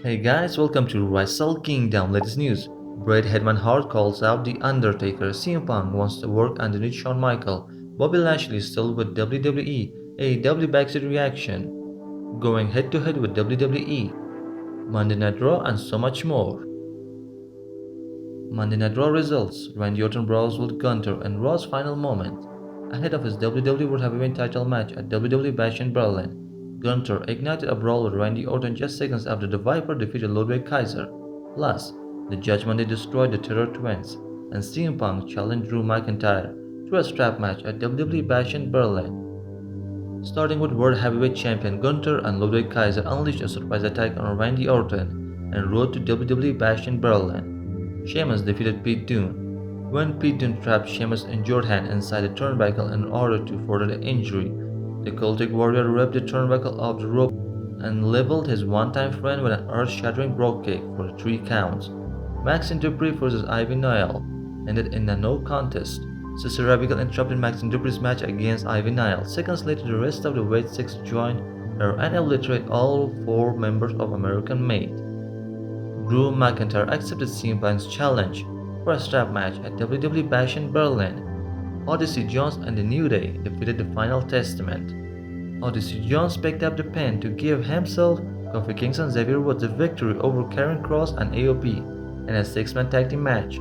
Hey guys, welcome to Wrestle Kingdom. Latest news. Bret Hart calls out The Undertaker. CM Punk wants to work underneath Shawn Michaels. Bobby Lashley still with WWE. AEW backstage reaction. Going head to head with WWE. Monday Night Raw and so much more. Monday Night Raw results. Randy Orton brawls with Gunther in Raw's final moment. Ahead of his WWE World Heavyweight title match at WWE Bash in Berlin, Gunther ignited a brawl with Randy Orton just seconds after the Viper defeated Ludwig Kaiser. Plus, the Judgment Day destroyed the Terror Twins, and CM Punk challenged Drew McIntyre to a strap match at WWE Bash in Berlin. Starting with World Heavyweight Champion Gunther and Ludwig Kaiser unleashed a surprise attack on Randy Orton and rode to WWE Bash in Berlin. Sheamus defeated Pete Dunne. When Pete Dunne trapped Sheamus' injured hand inside the turnbuckle in order to further the injury, the cultic warrior ripped the turnbuckle off the rope and leveled his one-time friend with an earth-shattering brogue kick for 3 counts. Max Dupree vs. Ivy Nile ended in a no contest. Cesar Abigail interrupted Max Dupree's match against Ivy Nile. Seconds later, the rest of the Wade Six joined her and obliterated all 4 members of American Made. Drew McIntyre accepted CM Punk's challenge for a strap match at WWE Bash in Berlin. Odyssey Jones and The New Day defeated the Final Testament. Odyssey Jones picked up the pin to give himself, Kofi Kingston, Xavier Woods the victory over Karrion Kross and AOP in a 6-man tag team match.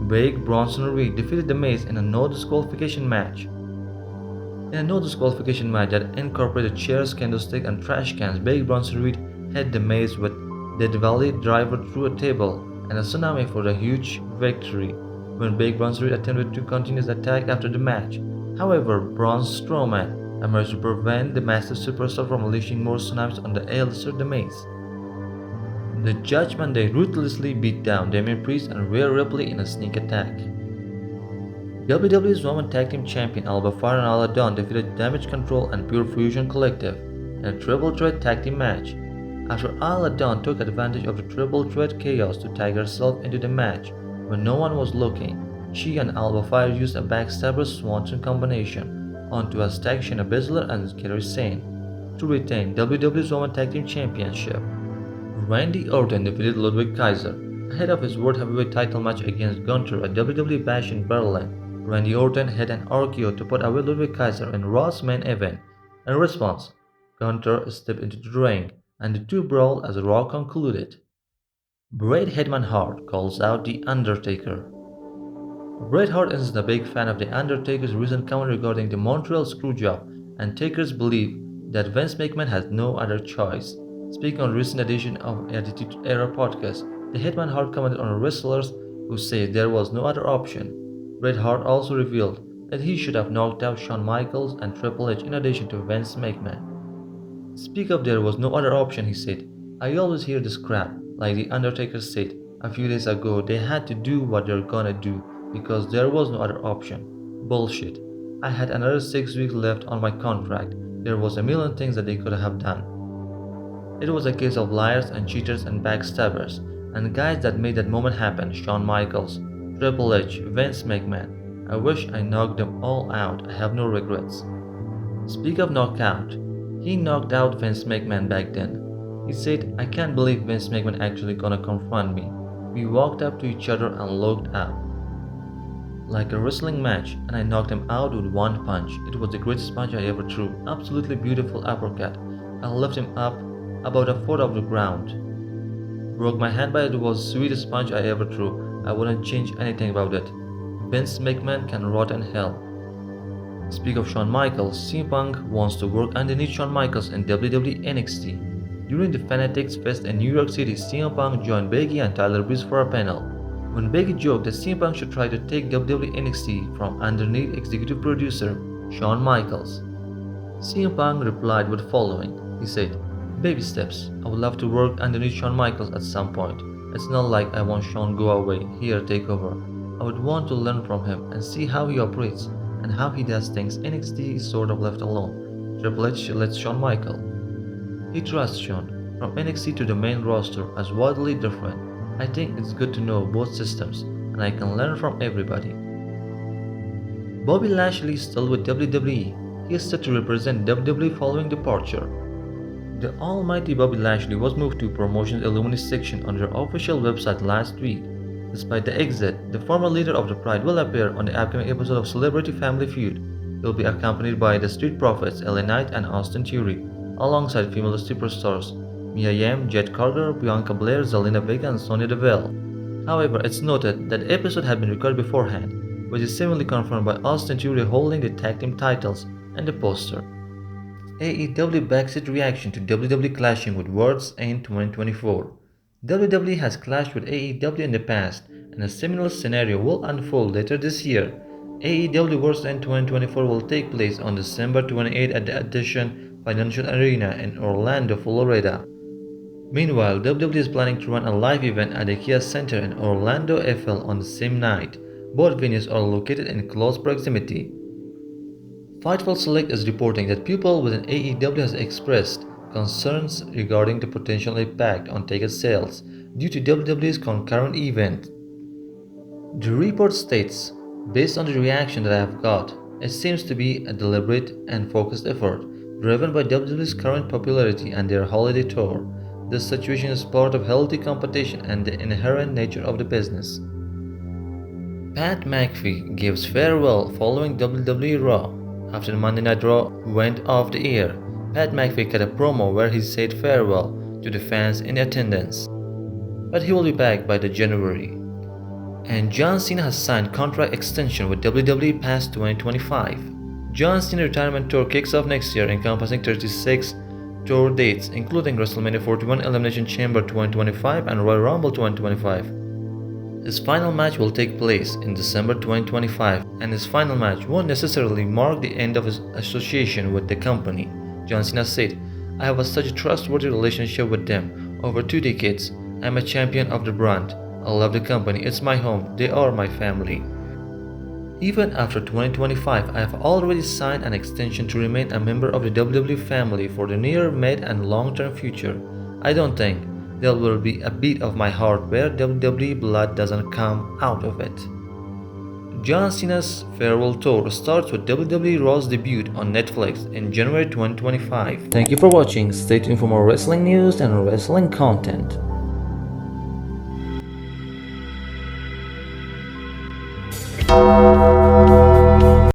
Big Bronson Reed defeated The Miz in a no disqualification match. In a no disqualification match that incorporated chairs, candlestick, and trash cans, Big Bronson Reed hit The Miz with Death Valley driver through a table and a tsunami for a huge victory. When Big Bronson Reed attempted to continue his attack after the match, however, Braun Strowman emerged to prevent the massive superstar from unleashing more tsunamis on the A-lister The Miz. The Judgment Day ruthlessly beat down Damian Priest and Rhea Ripley in a sneak attack. WWE's Women's Tag Team Champion Alba Fyre and Ala Dawn defeated Damage Control and Pure Fusion Collective in a triple threat tag team match. After Ala Dawn took advantage of the triple threat chaos to tag herself into the match when no one was looking, she and Alba Fyre used a backstabber swanton combination onto a stag Shayna Baszler and Kairi Sane to retain WWE's Women's Tag Team Championship. Randy Orton defeated Ludwig Kaiser ahead of his World Heavyweight title match against Gunther at WWE Bash in Berlin. Randy Orton had an RKO to put away Ludwig Kaiser in Raw's main event. In response, Gunther stepped into the ring, and the two brawled as Raw concluded. Bret Hart calls out The Undertaker. Bret Hart isn't a big fan of The Undertaker's recent comment regarding the Montreal Screwjob, and takers believe that Vince McMahon has no other choice. Speaking on a recent edition of Attitude Era podcast, the Hitman Hart commented on wrestlers who say there was no other option. Bret Hart also revealed that he should have knocked out Shawn Michaels and Triple H in addition to Vince McMahon. Speak of there was no other option, he said. I always hear this crap, like The Undertaker said a few days ago they had to do what they're gonna do because there was no other option. Bullshit. I had another 6 weeks left on my contract. There was a million things that they could have done. It was a case of liars and cheaters and backstabbers, and guys that made that moment happen, Shawn Michaels, Triple H, Vince McMahon. I wish I knocked them all out, I have no regrets. Speak of knockout, he knocked out Vince McMahon back then. He said, I can't believe Vince McMahon actually gonna confront me. We walked up to each other and looked up. Like a wrestling match, and I knocked him out with one punch. It was the greatest punch I ever threw. Absolutely beautiful uppercut. I lifted him up about a foot off the ground. Broke my hand, but it was the sweetest punch I ever threw. I wouldn't change anything about it. Vince McMahon can rot in hell. Speak of Shawn Michaels, CM Punk wants to work underneath Shawn Michaels in WWE NXT. During the Fanatics Fest in New York City, CM Punk joined Big E and Tyler Breeze for a panel. When Big E joked that CM Punk should try to take WWE NXT from underneath executive producer Shawn Michaels, CM Punk replied with the following. He said, Baby steps. I would love to work underneath Shawn Michaels at some point. It's not like I want Shawn go away, here take over. I would want to learn from him and see how he operates and how he does things. NXT is sort of left alone. Triple H lets Shawn Michaels. He trusts Shawn. From NXT to the main roster as wildly different. I think it's good to know both systems and I can learn from everybody. Bobby Lashley is still with WWE. He is set to represent WWE following departure. The almighty Bobby Lashley was moved to Promotions Illuminati section on their official website last week. Despite the exit, the former leader of the Pride will appear on the upcoming episode of Celebrity Family Feud. He will be accompanied by the Street Profits LA Knight and Austin Theory, alongside female superstars Mia Yim, Jet Carter, Bianca Belair, Zelina Vega, and Sonya Deville. However, it's noted that the episode had been recorded beforehand, which is seemingly confirmed by Austin Theory holding the tag team titles and the poster. AEW backstage reaction to WWE clashing with Worlds in 2024. WWE has clashed with AEW in the past, and a similar scenario will unfold later this year. AEW Worlds in 2024 will take place on December 28 at the Addition Financial Arena in Orlando, Florida. Meanwhile, WWE is planning to run a live event at the Kia Center in Orlando, FL on the same night. Both venues are located in close proximity. Fightful Select is reporting that people within AEW has expressed concerns regarding the potential impact on ticket sales due to WWE's concurrent event. The report states, based on the reaction that I have got, it seems to be a deliberate and focused effort, driven by WWE's current popularity and their holiday tour. This situation is part of healthy competition and the inherent nature of the business. Pat McAfee gives farewell following WWE Raw. After the Monday Night Raw went off the air, Pat McAfee cut a promo where he said farewell to the fans in attendance. But he will be back by the January. And John Cena has signed contract extension with WWE past 2025. John Cena's retirement tour kicks off next year, encompassing 36 tour dates, including WrestleMania 41, Elimination Chamber 2025, and Royal Rumble 2025. His final match will take place in December 2025, and his final match won't necessarily mark the end of his association with the company. John Cena said, "I have such a trustworthy relationship with them. Over 2 decades, I'm a champion of the brand. I love the company, it's my home, they are my family." Even after 2025, I have already signed an extension to remain a member of the WWE family for the near, mid, and long-term future. I don't think there will be a beat of my heart where WWE blood doesn't come out of it. John Cena's farewell tour starts with WWE Raw's debut on Netflix in January 2025. Thank you for watching. Stay tuned for more wrestling news and wrestling content.